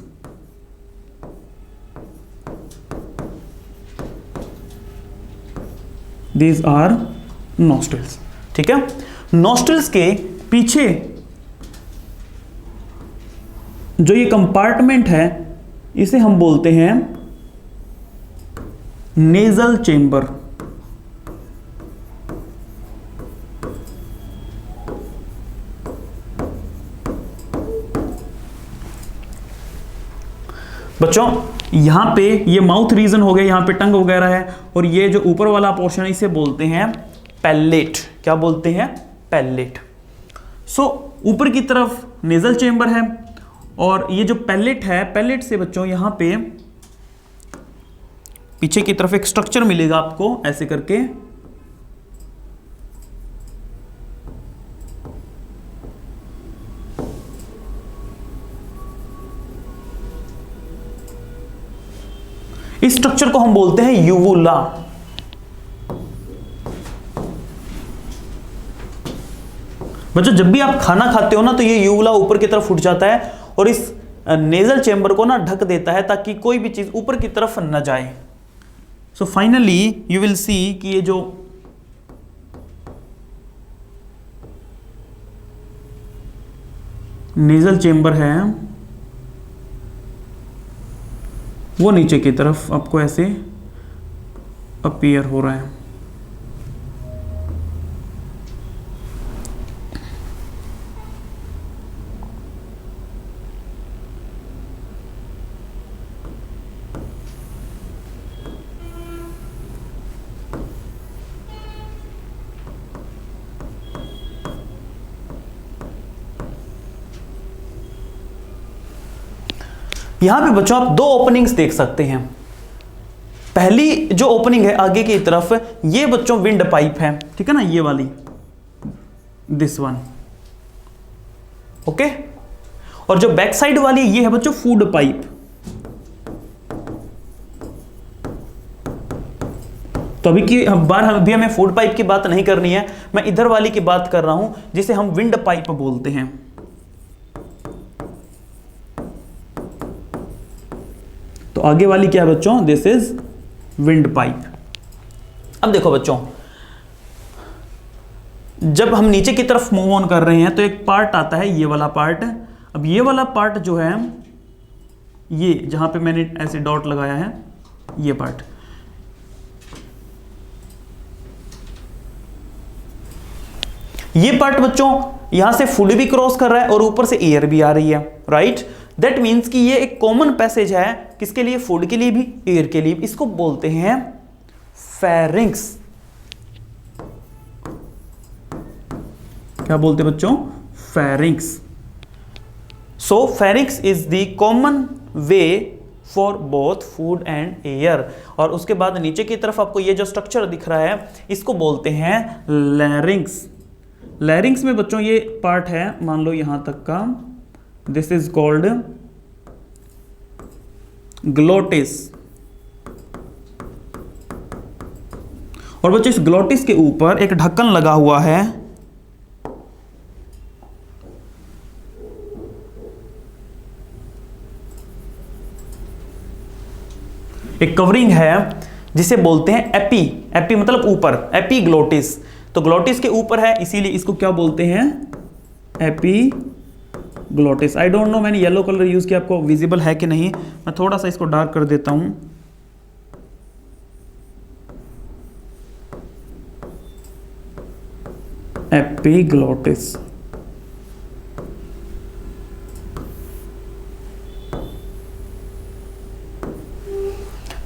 These are nostrils, ठीक है। नॉस्ट्रिल्स के पीछे जो ये कंपार्टमेंट है इसे हम बोलते हैं नेजल चेंबर। बच्चों यहां पे ये माउथ रीजन हो गया, यहां पे टंग वगैरह है, और ये जो ऊपर वाला पोर्शन है इसे बोलते हैं पैलेट। क्या बोलते हैं? पैलेट। सो ऊपर की तरफ नेजल चेंबर है, और ये जो पैलेट है, पैलेट से बच्चों यहां पे पीछे की तरफ एक स्ट्रक्चर मिलेगा आपको ऐसे करके। इस स्ट्रक्चर को हम बोलते हैं यूवुला। बच्चों जब भी आप खाना खाते हो ना तो ये यूवुला ऊपर की तरफ उठ जाता है और इस नेजल चेंबर को ना ढक देता है ताकि कोई भी चीज ऊपर की तरफ न जाए। So finally you will see कि ये जो नेजल चेंबर है वो नीचे की तरफ आपको ऐसे अपीयर हो रहा है। यहां पे बच्चों आप दो ओपनिंग्स देख सकते हैं। पहली जो ओपनिंग है आगे की तरफ ये बच्चों विंड पाइप है, ठीक है ना, ये वाली, दिस वन, ओके। और जो बैक साइड वाली ये है बच्चों फूड पाइप। तो अभी हमें फूड पाइप की बात नहीं करनी है, मैं इधर वाली की बात कर रहा हूं जिसे हम विंड पाइप बोलते हैं। तो आगे वाली क्या है बच्चों, दिस इज विंड पाइप। अब देखो बच्चों, जब हम नीचे की तरफ मूव ऑन कर रहे हैं तो एक पार्ट आता है, ये वाला पार्ट। अब ये वाला पार्ट जो है, ये जहां पे मैंने ऐसे डॉट लगाया है, ये पार्ट, ये पार्ट बच्चों यहां से फूड भी क्रॉस कर रहा है और ऊपर से एयर भी आ रही है, राइट। दैट मीन्स कि ये एक कॉमन पैसेज है, किसके लिए, फूड के लिए भी, एयर के लिए भी। इसको बोलते हैं फेरिंग्स। क्या बोलते हैं बच्चों, pharynx. So pharynx is the common way for both food and air. और उसके बाद नीचे की तरफ आपको ये जो स्ट्रक्चर दिख रहा है, इसको बोलते हैं लैरिंग्स। लैरिंग्स में बच्चों ये पार्ट है, मान लो यहां तक का, दिस इज कॉल्ड ग्लोटिस। और बच्चों इस ग्लोटिस के ऊपर एक ढक्कन लगा हुआ है, एक कवरिंग है जिसे बोलते हैं एपी। एपी मतलब ऊपर, एपीग्लोटिस। तो ग्लोटिस के ऊपर है, इसीलिए इसको क्या बोलते हैं, एपीग्लोटिस। आई डोंट नो, मैंने येलो कलर यूज किया, आपको विजिबल है कि नहीं। मैं थोड़ा सा इसको डार्क कर देता हूं। एपीग्लोटिस।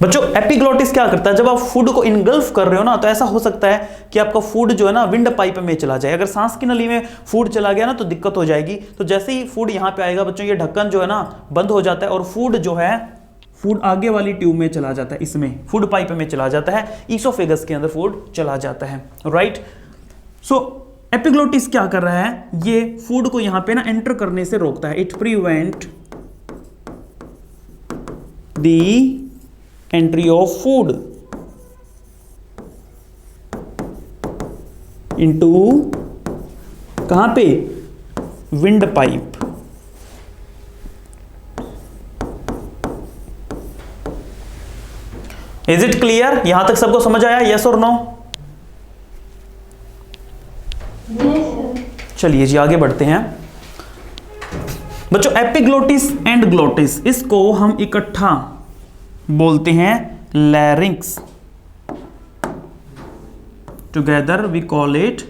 बच्चों एपिग्लोटिस क्या करता है, जब आप फूड को इनगल्फ कर रहे हो ना, तो ऐसा हो सकता है कि आपका फूड जो है ना विंड पाइप में चला जाए। अगर सांस की नली में फूड चला गया ना तो दिक्कत हो जाएगी। तो जैसे ही फूड यहां पे आएगा बच्चों, ये ढक्कन जो है ना बंद हो जाता है और फूड जो है, फूड आगे वाली ट्यूब में चला जाता है, इसमें फूड पाइप में चला जाता है, ईसोफेगस के अंदर फूड चला जाता है, राइट। सो एपिग्लोटिस क्या कर रहा है, ये फूड को यहां पे ना एंटर करने से रोकता है। It prevent the entry of food into, कहां पे, wind pipe. Is it clear, यहां तक सबको समझ आया, यस और नो? चलिए जी आगे बढ़ते हैं बच्चों। एपिग्लोटिस एंड ग्लोटिस, इसको हम इकट्ठा बोलते हैं larynx. Together we call it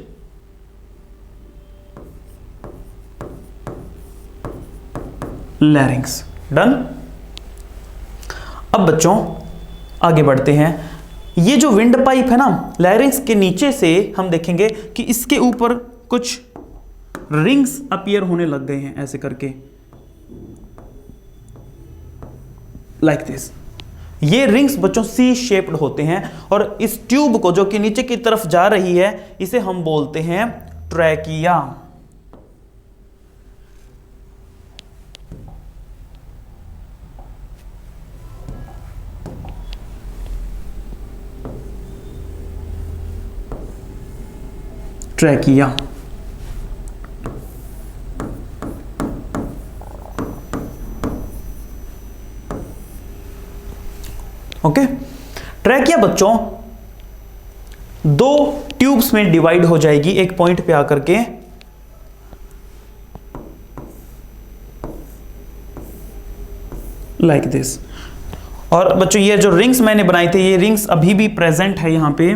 larynx. Done. अब बच्चों आगे बढ़ते हैं। ये जो विंड पाइप है ना, लैरिंग्स के नीचे से हम देखेंगे कि इसके ऊपर कुछ रिंग्स अपीयर होने लग गए हैं, ऐसे करके, लाइक दिस। ये रिंग्स बच्चों सी शेप्ड होते हैं और इस ट्यूब को जो कि नीचे की तरफ जा रही है, इसे हम बोलते हैं ट्रैकिया। ट्रैकिया। ओके। ट्रैकिया बच्चों दो ट्यूब्स में डिवाइड हो जाएगी एक पॉइंट पे आकर के। Like this. और बच्चों ये जो रिंग्स मैंने बनाए थे, ये रिंग्स अभी भी प्रेजेंट है यहां पे।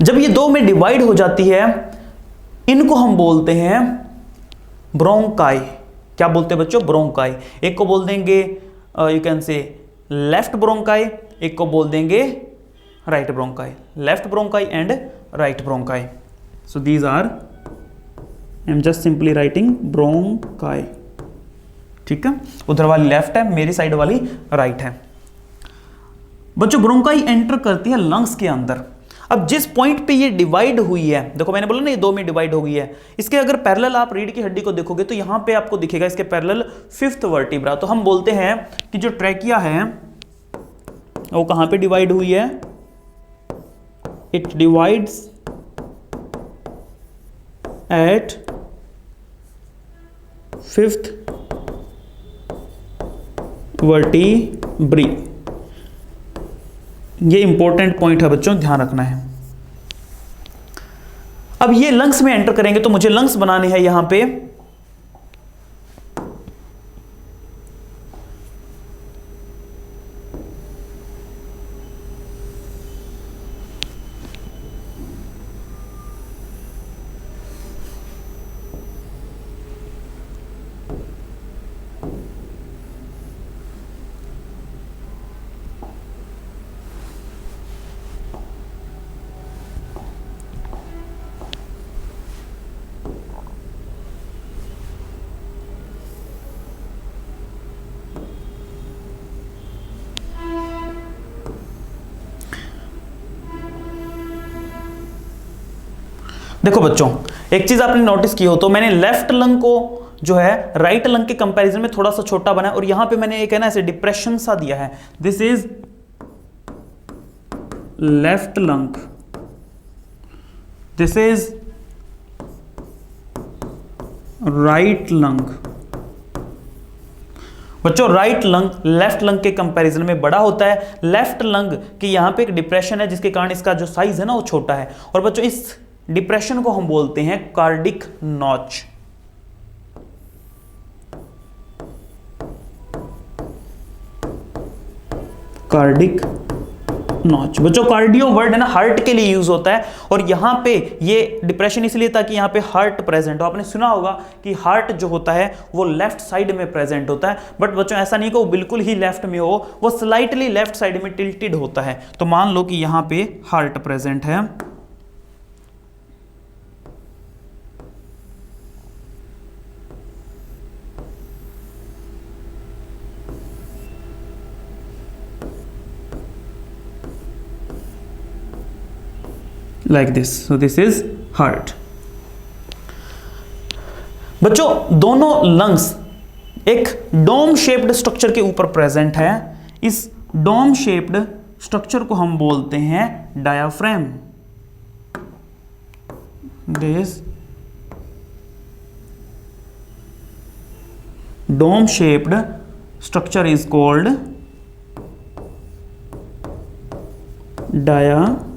जब ये दो में डिवाइड हो जाती है, इनको हम बोलते हैं ब्रोंकाई। क्या बोलते हैं बच्चों, ब्रोंकाई। एक को बोल देंगे you can say left bronchi, एक को बोल देंगे right bronchi. Left bronchi and right bronchi. So these are, I am just simply writing bronchi. ठीक है, उधर वाली लेफ्ट है, मेरी साइड वाली राइट है। बच्चों ब्रोंकाई एंटर करती है लंग्स के अंदर। अब जिस पॉइंट पे ये डिवाइड हुई है, देखो मैंने बोला ना ये दो में डिवाइड हो गई है, इसके अगर पैरेलल आप रीढ़ की हड्डी को देखोगे तो यहां पे आपको दिखेगा इसके पैरेलल 5th वर्टिब्रा। तो हम बोलते हैं कि जो ट्रैकिया है वो कहां पे डिवाइड हुई है, it divides at 5th vertebra. ये इंपॉर्टेंट पॉइंट है बच्चों, ध्यान रखना है। अब ये लंग्स में एंटर करेंगे तो मुझे लंग्स बनाने हैं यहां पे। देखो बच्चों, एक चीज आपने नोटिस की हो तो मैंने लेफ्ट लंग को जो है राइट लंग के कंपैरिजन में थोड़ा सा छोटा बनाया, और यहां पे मैंने एक है ना ऐसे डिप्रेशन सा दिया है, this is left lung, this is right lung. बच्चों राइट लंग लेफ्ट लंग के कंपैरिजन में बड़ा होता है। लेफ्ट लंग की यहां पे एक डिप्रेशन है जिसके कारण इसका जो साइज है ना वो छोटा है, और बच्चों इस डिप्रेशन को हम बोलते हैं कार्डिक नॉच। कार्डिक नॉच बच्चों, कार्डियो वर्ड है ना हार्ट के लिए यूज होता है, और यहां पे ये डिप्रेशन इसलिए था कि यहां पे हार्ट प्रेजेंट हो। आपने सुना होगा कि हार्ट जो होता है वो लेफ्ट साइड में प्रेजेंट होता है, बट बच्चों ऐसा नहीं कि वो बिल्कुल ही लेफ्ट में हो, वो स्लाइटली लेफ्ट साइड में टिल्टेड होता है। तो मान लो कि यहां पे हार्ट प्रेजेंट है, like this, so this is heart। बच्चों दोनों लंग्स एक डोम शेप्ड स्ट्रक्चर के ऊपर प्रेजेंट है। इस डोम शेप्ड स्ट्रक्चर को हम बोलते हैं diaphragm. This dome shaped structure is called diaphragm.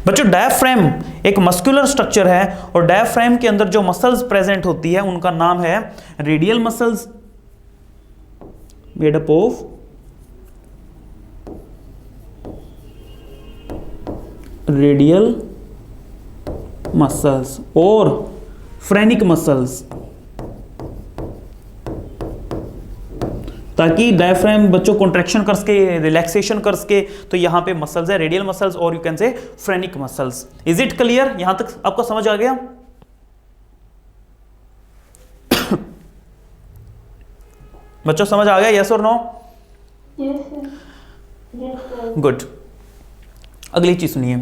बच्चों डायाफ्राम एक मस्कुलर स्ट्रक्चर है, और डायाफ्राम के अंदर जो मसल्स प्रेजेंट होती है उनका नाम है radial muscles, made up of radial muscles और फ्रेनिक मसल्स। ताकि डायफ्राम बच्चों कॉन्ट्रैक्शन कर सके, रिलैक्सेशन कर सके, तो यहां पे मसल्स है रेडियल मसल्स और यू कैन से phrenic muscles. Is it clear? यहां तक आपको समझ आ गया? बच्चों समझ आ गया? यस और no? Yes, sir. Yes, sir. Good. अगली चीज सुनिए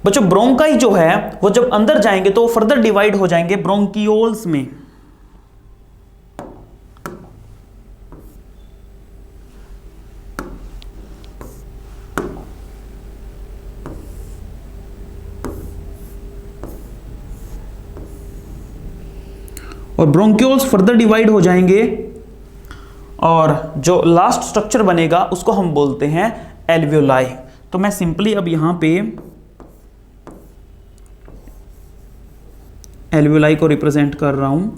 बच्चों, ब्रोंकाई जो है वो जब अंदर जाएंगे तो फर्दर डिवाइड हो जाएंगे ब्रोंकियोल्स में। और ब्रोंक्यूल्स फर्दर डिवाइड हो जाएंगे, और जो लास्ट स्ट्रक्चर बनेगा उसको हम बोलते हैं एल्वियोलाई। तो मैं सिंपली अब यहां पे एल्वियोलाई को रिप्रेजेंट कर रहा हूं।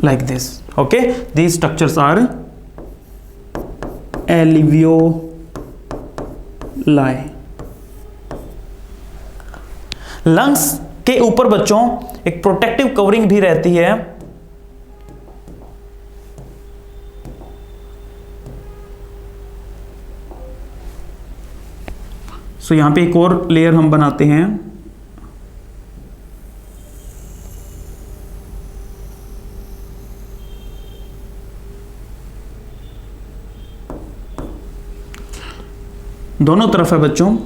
like this, okay? These structures are alveoli। Lungs के ऊपर बच्चों एक प्रोटेक्टिव कवरिंग भी रहती है, सो यहां पे एक और लेयर हम बनाते हैं दोनों तरफ है बच्चों।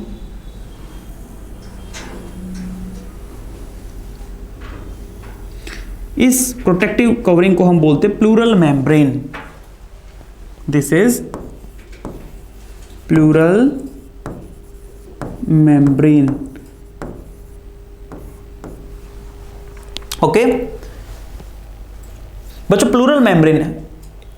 इस प्रोटेक्टिव कवरिंग को हम बोलते हैं pleural membrane. This is pleural membrane. Okay बच्चों, प्लूरल मेम्ब्रेन है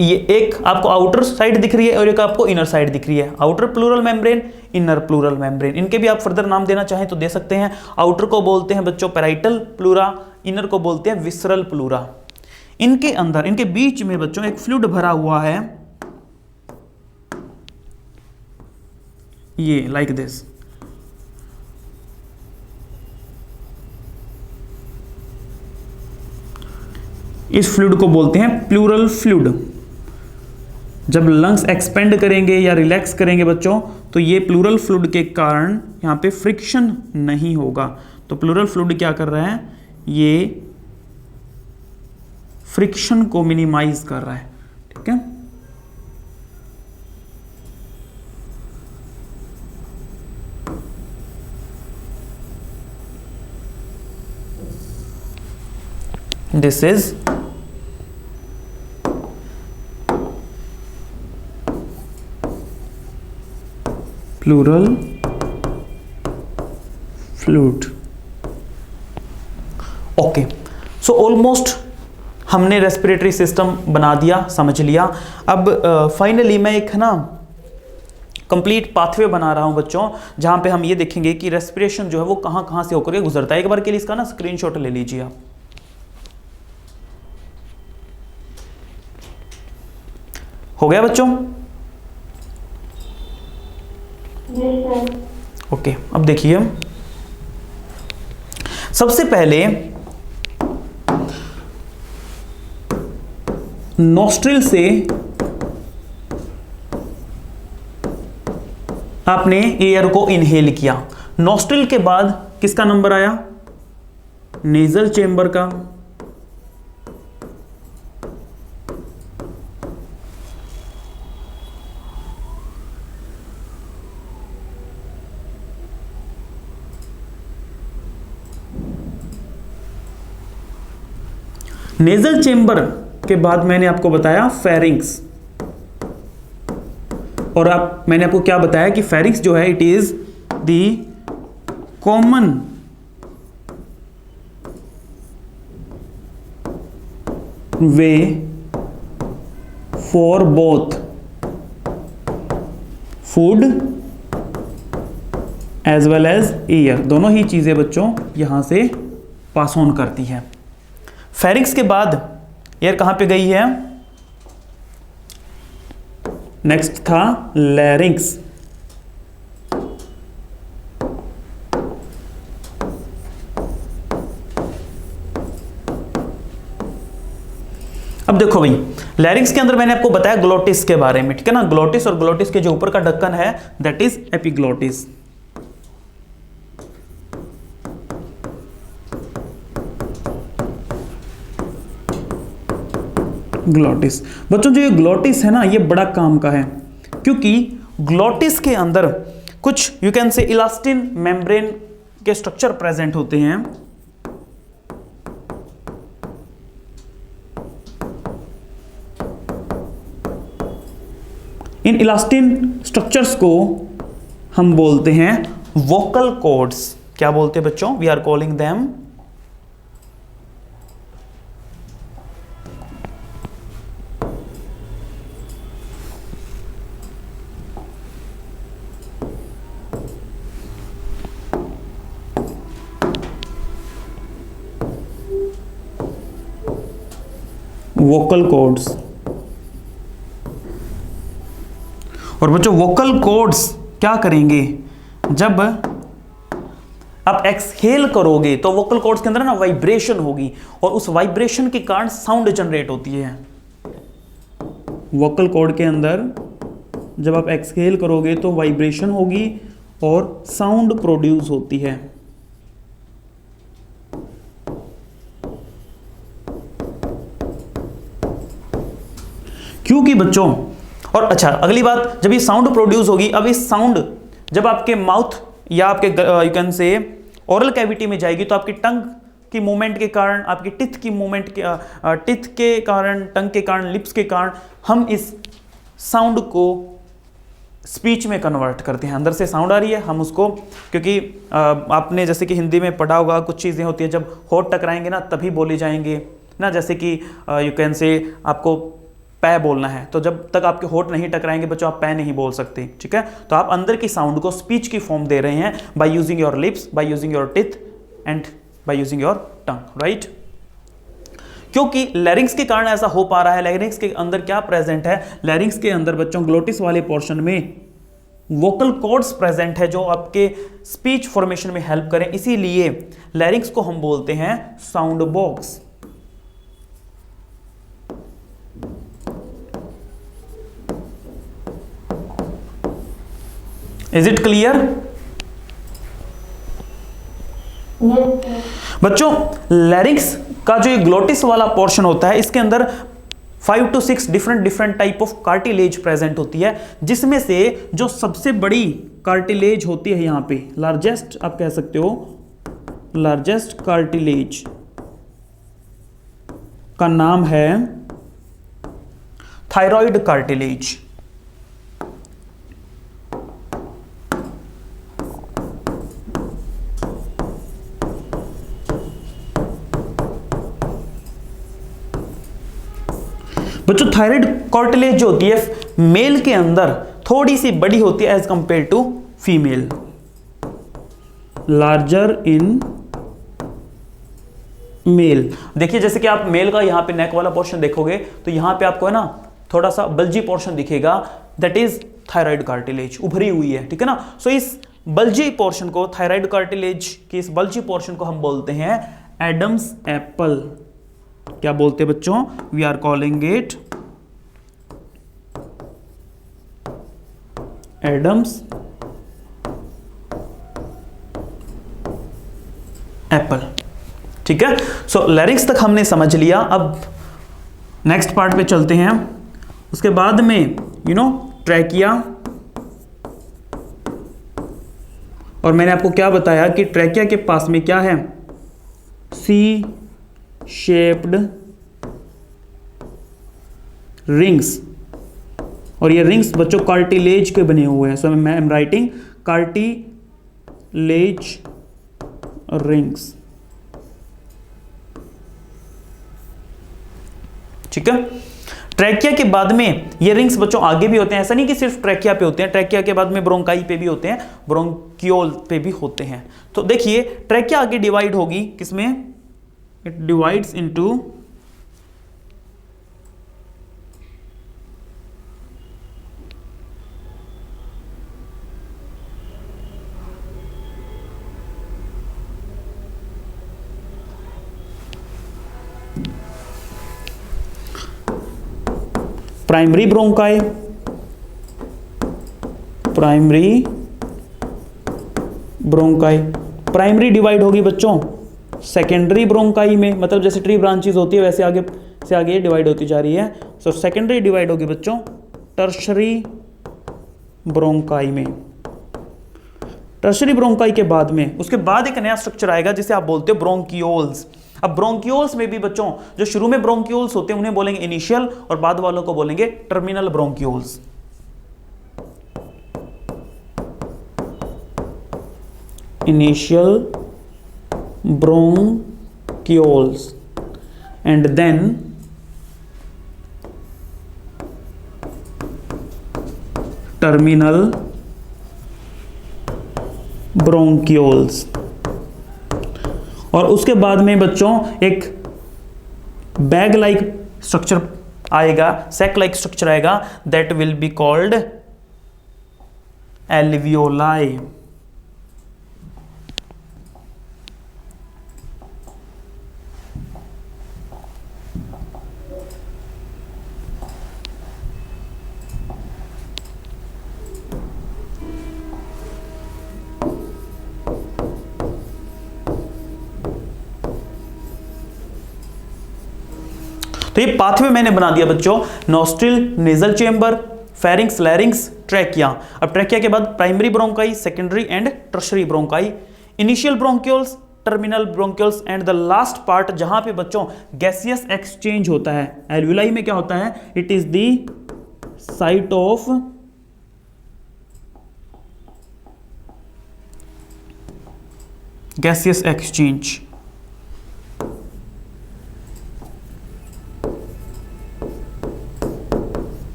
ये, एक आपको आउटर साइड दिख रही है और एक आपको इनर साइड दिख रही है। Outer pleural membrane, inner pleural membrane. इनके भी आप फर्दर नाम देना चाहें तो दे सकते हैं। आउटर को बोलते हैं बच्चों पैराइटल प्लूरा, इनर को बोलते हैं विसरल प्लूरा। इनके अंदर, इनके बीच में बच्चों एक फ्लूइड भरा हुआ है, ये लाइक दिस। इस फ्लूइड को बोलते हैं प्लूरल फ्लूइड। जब लंग्स एक्सपेंड करेंगे या रिलैक्स करेंगे बच्चों, तो ये प्लूरल फ्लूइड के कारण यहाँ पे फ्रिक्शन नहीं होगा। तो प्लूरल फ्लूइड क्या कर रहा है, ये फ्रिक्शन को मिनिमाइज कर रहा है। ठीक है, this is pleural fluid. Okay, so almost हमने रेस्पिरेटरी सिस्टम बना दिया, समझ लिया। अब फाइनली मैं एक ना कंप्लीट पाथवे बना रहा हूं बच्चों, जहां पे हम ये देखेंगे कि रेस्पिरेशन जो है वो कहां कहां से होकर के गुजरता है। एक बार के लिए इसका ना स्क्रीनशॉट ले लीजिए आप। हो गया बच्चों? ओके, अब देखिए, सबसे पहले नॉस्ट्रिल से आपने एयर को इनहेल किया। नॉस्ट्रिल के बाद किसका नंबर आया? नेजल चेंबर का। नेजल चेंबर के बाद मैंने आपको बताया फेरिंक्स। और आप, मैंने आपको क्या बताया कि फेरिंक्स जो है it is the common way for both food as well as air. दोनों ही चीजें बच्चों यहां से पास ऑन करती है। फेरिंक्स के बाद एयर कहां पे गई है? नेक्स्ट था लैरिंक्स। अब देखो भाई, लैरिंक्स के अंदर मैंने आपको बताया ग्लोटिस के बारे में, ठीक है ना। ग्लोटिस और ग्लोटिस के जो ऊपर का ढक्कन है दैट इज एपिग्लोटिस। ग्लोटिस बच्चों, जो ये ग्लोटिस है ना, ये बड़ा काम का है, क्योंकि ग्लोटिस के अंदर कुछ यू कैन से इलास्टिन मेम्ब्रेन के स्ट्रक्चर प्रेजेंट होते हैं। इन इलास्टिन स्ट्रक्चर्स को हम बोलते हैं वोकल कॉर्ड्स। क्या बोलते हैं बच्चों? We are calling them vocal cords. और बच्चों वोकल कॉर्ड्स क्या करेंगे? जब आप एक्सहेल करोगे तो वोकल कॉर्ड्स के अंदर ना वाइब्रेशन होगी, और उस वाइब्रेशन के कारण साउंड जनरेट होती है। वोकल कॉर्ड के अंदर जब आप एक्सहेल करोगे तो वाइब्रेशन होगी और साउंड प्रोड्यूस होती है। क्योंकि बच्चों, और अच्छा अगली बात, जब ये साउंड प्रोड्यूस होगी, अब इस साउंड जब आपके माउथ या आपके यू कैन से ओरल कैविटी में जाएगी तो आपकी टंग की मूवमेंट के कारण, आपकी टिथ की मूवमेंट के टिथ के कारण, टंग के कारण, लिप्स के कारण हम इस साउंड को स्पीच में कन्वर्ट करते हैं। अंदर से साउंड आ रही है, हम उसको, क्योंकि आपने जैसे कि हिंदी में पढ़ा होगा, कुछ चीज़ें होती हैं जब होठ टकराएंगे ना तभी बोले जाएंगे ना, जैसे कि यू कैन से आपको पै बोलना है तो जब तक आपके होठ नहीं टकराएंगे बच्चों आप पै नहीं बोल सकते, ठीक है। तो आप अंदर की साउंड को स्पीच की फॉर्म दे रहे हैं by using your lips, by using your teeth and by using your tongue, right. क्योंकि लैरिंग्स के कारण ऐसा हो पा रहा है। लैरिंग्स के अंदर क्या प्रेजेंट है? लैरिंग्स के अंदर बच्चों ग्लोटिस वाले पोर्शन में वोकल कॉर्ड्स प्रेजेंट है जो आपके स्पीच फॉर्मेशन में हेल्प करें, इसीलिए लैरिंग्स को हम बोलते हैं sound box. Is it clear बच्चों? लैरिंग्स का जो ये ग्लोटिस वाला पोर्शन होता है इसके अंदर 5 to 6 different type of cartilage present होती है, जिसमें से जो सबसे बड़ी कार्टिलेज होती है यहां पे, लार्जेस्ट आप कह सकते हो, लार्जेस्ट कार्टिलेज का नाम है थायराइड कार्टिलेज। बच्चों थायराइड कार्टिलेज जो होती है मेल के अंदर थोड़ी सी बड़ी होती है as compare to female, larger in male. देखिए जैसे कि आप मेल का यहां पे नेक वाला पोर्शन देखोगे तो यहां पे आपको है ना थोड़ा सा बल्जी पोर्शन दिखेगा, दैट इज थायराइड कार्टिलेज, उभरी हुई है, ठीक है ना। सो इस बल्जी पोर्शन को, थायराइड कार्टिलेज की इस बल्जी पोर्शन को हम बोलते हैं एडम्स एप्पल। क्या बोलते हैं बच्चों? We are calling it Adam's apple, ठीक है। सो लैरिंग्स तक हमने समझ लिया, अब नेक्स्ट पार्ट पे चलते हैं। उसके बाद में ट्रैकिया, और मैंने आपको क्या बताया कि ट्रैकिया के पास में क्या है? सी शेप्ड रिंग्स, और ये रिंग्स बच्चों कार्टिलेज के बने हुए हैं। सो मैं एम राइटिंग कार्टिलेज रिंग्स, ठीक है। ट्रैकिया के बाद में ये रिंग्स बच्चों आगे भी होते हैं, ऐसा नहीं कि सिर्फ ट्रैकिया पे होते हैं, ट्रैकिया के बाद में ब्रोंकाई पे भी होते हैं, ब्रोंकियोल पे भी होते हैं। तो देखिए ट्रैकिया आगे डिवाइड होगी किसमें? It divides into primary bronchi, primary bronchi, primary divide होगी बच्चों सेकेंडरी ब्रोंकाई में, मतलब जैसे ट्री ब्रांचेस होती है वैसे आगे से आगे डिवाइड होती जा रही है। सो सेकेंडरी डिवाइड होगी बच्चों टर्शरी ब्रोंकाई में। टर्शरी ब्रोंकाई के बाद में उसके बाद एक नया स्ट्रक्चर आएगा जिसे आप बोलते हो ब्रोंकियोल्स। अब ब्रोंकियोल्स में भी बच्चों जो शुरू में ब्रोंकियोल्स होते हैं उन्हें बोलेंगे इनिशियल, और बाद वालों को बोलेंगे terminal bronchioles. Initial bronchioles and then terminal bronchioles. और उसके बाद में बच्चों एक बैग लाइक स्ट्रक्चर आएगा, सैक लाइक स्ट्रक्चर आएगा, that will be called alveoli. तो ये पाथवे मैंने बना दिया बच्चों, nostril, nasal chamber, pharynx, larynx, trachea. अब ट्रैकिया के बाद primary bronchi, secondary and tertiary bronchi, initial bronchioles, terminal bronchioles and the last part जहां पे बच्चों गैसियस एक्सचेंज होता है। एल्विलाई में क्या होता है? It is the site of gaseous exchange.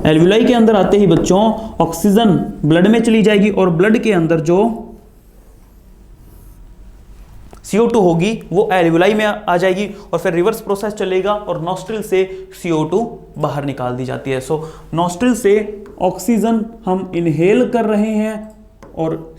Alveoli के अंदर आते ही बच्चों ऑक्सीजन ब्लड में चली जाएगी और ब्लड के अंदर जो CO2 होगी वो एल्विलाई में आ जाएगी और फिर रिवर्स प्रोसेस चलेगा और नॉस्ट्रिल से CO2 बाहर निकाल दी जाती है। सो नॉस्ट्रिल से ऑक्सीजन हम इनहेल कर रहे हैं और